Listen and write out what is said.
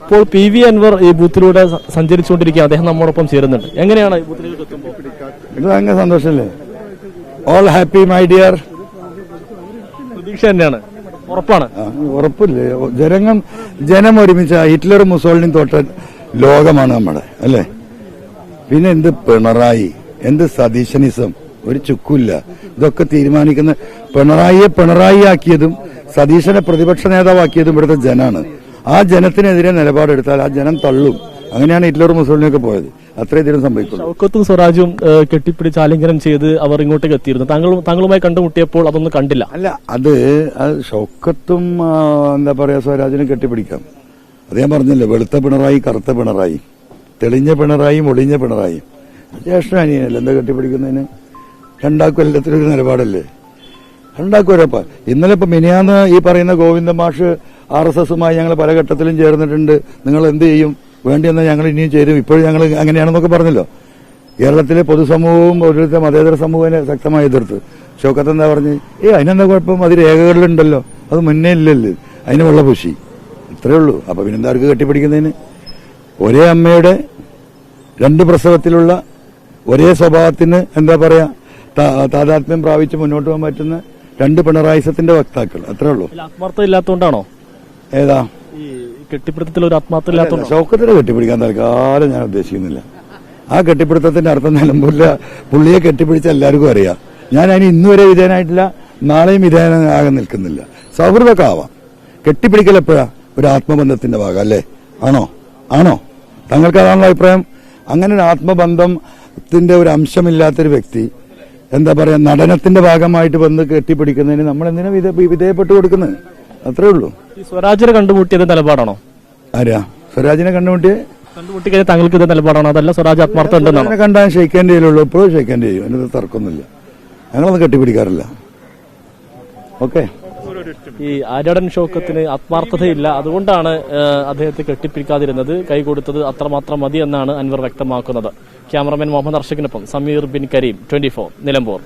ഇപ്പോൾ PV അൻവർ ഈ ബൂത്തിലൂടെ സഞ്ചരിച്ചുകൊണ്ടിരിക്കുക, അദ്ദേഹം നമ്മോടൊപ്പം ചേരുന്നുണ്ട്. എങ്ങനെയാണ് ഈ ബൂത്തിലേക്ക് എത്തുമ്പോൾ? ഇത് ഭയങ്കര സന്തോഷമല്ലേ? All happy my dear. പ്രതീക്ഷ തന്നെയാണ്, ഉറപ്പാണ്. ഉറപ്പില്ലേ? ജനം ഒരുമിച്ച ഹിറ്റ്ലർ മുസോളിനി തോട്ട ലോകമാണ് നമ്മുടെ, അല്ലേ? പിന്നെ എന്ത് പിണറായി, എന്ത് സതീശനിസം, ഒരു ചുക്കില്ല. ഇതൊക്കെ തീരുമാനിക്കുന്ന പിണറായിയെ പിണറായി ആക്കിയതും സതീശനെ പ്രതിപക്ഷ നേതാവാക്കിയതും ഇവിടുത്തെ ജനാണ്. ആ ജനത്തിനെതിരെ നിലപാടെടുത്താൽ ആ ജനം തള്ളും. അങ്ങനെയാണ് ഹിറ്റ്ലർ മുസോളിനിയൊക്കെ പോയത്. അത്രയും തീരം സംഭവിക്കുള്ളൂ. ഷൗക്കത്തും സ്വരാജും കെട്ടിപ്പിടിച്ച് ആലിംഗനം ചെയ്ത് അവർ ഇങ്ങോട്ടേക്ക് എത്തിയിരുന്നു. താങ്കളുമായി കണ്ടുമുട്ടിയപ്പോൾ അതൊന്നും കണ്ടില്ല. അല്ല, അത് ഷൗക്കത്തും എന്താ പറയാ സ്വരാജിനും കെട്ടിപ്പിടിക്കാം. അത് ഞാൻ പറഞ്ഞല്ലോ, വെളുത്ത പിണറായി, കറുത്ത പിണറായി, തെളിഞ്ഞ പിണറായി, ഒളിഞ്ഞ പിണറായി. ജ്യേഷ്ഠ അനിയനല്ലേ എന്താ കെട്ടിപ്പിടിക്കുന്നതിന്? രണ്ടാക്കും എല്ലാത്തിനും ഒരു നിലപാടല്ലേ? രണ്ടാക്കും ഒരപ്പ. ഇന്നലെ ഇപ്പൊ മിനിയാന്ന് ഈ പറയുന്ന ഗോവിന്ദ മാഷ് RSSുമായി ഞങ്ങൾ പല ഘട്ടത്തിലും ചേർന്നിട്ടുണ്ട്, നിങ്ങൾ എന്ത് ചെയ്യും, വേണ്ടിയെന്നാൽ ഞങ്ങൾ ഇനിയും ചേരും, ഇപ്പോഴും ഞങ്ങൾ അങ്ങനെയാണെന്നൊക്കെ പറഞ്ഞല്ലോ. കേരളത്തിലെ പൊതുസമൂഹവും ഓരോരുത്തർ മതേതര സമൂഹത്തിനെ ശക്തമായി എതിർത്ത്. ഷൗക്കത്ത് എന്താ പറഞ്ഞ്, അതിനെന്താ കുഴപ്പം, അത് രേഖകളിലുണ്ടല്ലോ, അത് മുന്നേ ഇല്ലല്ലോ, അതിന് വെള്ള പൂശി, ഇത്രയേ ഉള്ളൂ. അപ്പൊ പിന്നെന്താ അവർക്ക് കെട്ടിപ്പിടിക്കുന്നതിന്? ഒരേ അമ്മയുടെ രണ്ട് പ്രസവത്തിലുള്ള ഒരേ സ്വഭാവത്തിന് എന്താ പറയാ താതാത്മ്യം പ്രാപിച്ച് മുന്നോട്ട് പോകാൻ പറ്റുന്ന രണ്ട് പിണറായിസത്തിന്റെ വക്താക്കൾ, അത്രേ ഉള്ളൂ. ആത്മാർത്ഥം ഇല്ലാത്തതുകൊണ്ടാണോ? ഏതാ ഈ കെട്ടിപ്പിടുത്തത്തിൽ ഒരു ആത്മാർത്ഥം ഇല്ലാത്തതുകൊണ്ടോ? ഷൗക്കത്തിനെ കെട്ടിപ്പിടിക്കാൻ തൽക്കാലം ഞാൻ ഉദ്ദേശിക്കുന്നില്ല. ആ കെട്ടിപ്പിടുത്തത്തിന്റെ അർത്ഥം നിലമ്പൂരിലെ പുള്ളിയെ കെട്ടിപ്പിടിച്ച എല്ലാവർക്കും അറിയാം. ഞാൻ അതിന് ഇന്നുവരെ വിധേയനായിട്ടില്ല, നാളെയും വിധേയനാകാൻ നിൽക്കുന്നില്ല. സൗഹൃദമൊക്കെ ആവാം. കെട്ടിപ്പിടിക്കൽ എപ്പോഴാ? ഒരു ആത്മബന്ധത്തിന്റെ ഭാഗം അല്ലേ? ആണോ താങ്കൾക്ക് അതാണല്ലോ അഭിപ്രായം? അങ്ങനെ ഒരു ആത്മബന്ധത്തിന്റെ ഒരു അംശമില്ലാത്തൊരു വ്യക്തി എന്താ പറയാ നടനത്തിന്റെ ഭാഗമായിട്ട് വന്ന് കെട്ടിപ്പിടിക്കുന്നതിന് നമ്മൾ എന്തിനാ വിധേയപ്പെട്ടു കൊടുക്കുന്നത്? അത്രേ ഉള്ളൂ. ഈ സ്വരാജിനെ കണ്ടുമുട്ടിയത് നിലപാടാണോ? ആരാ സ്വരാജിനെ കണ്ടുമുട്ടിക്കഴിഞ്ഞാൽ താങ്കൾക്ക് ഇത് നിലപാടാണോ? അതല്ല സ്വരാജ് ആത്മാർത്ഥം ഉണ്ടെന്നാണ്? കണ്ടാൽ ഷെയ്ക്കേൻ്റെ ഉള്ളൂ, എപ്പോഴും ഷെയ്ക്കേൻ്റെ ചെയ്യും, അതിനകത്ത് തർക്കമൊന്നുമില്ല. ഞങ്ങളൊന്നും കെട്ടിപ്പിടിക്കാറില്ല. ഓക്കെ. ഈ ആര്യടൻ ഷൗക്കത്തിന് ആത്മാർത്ഥതയില്ല, അതുകൊണ്ടാണ് അദ്ദേഹത്തെ കെട്ടിപ്പിടിക്കാതിരുന്നത്. കൈ കൊടുത്തത് അത്രമാത്രം മതി എന്നാണ് അൻവർ വ്യക്തമാക്കുന്നത്. ക്യാമറമാൻ മുഹമ്മദ് അർഷക്കിനൊപ്പം സമീർ ബിൻ കരീം, 24 നിലമ്പൂർ.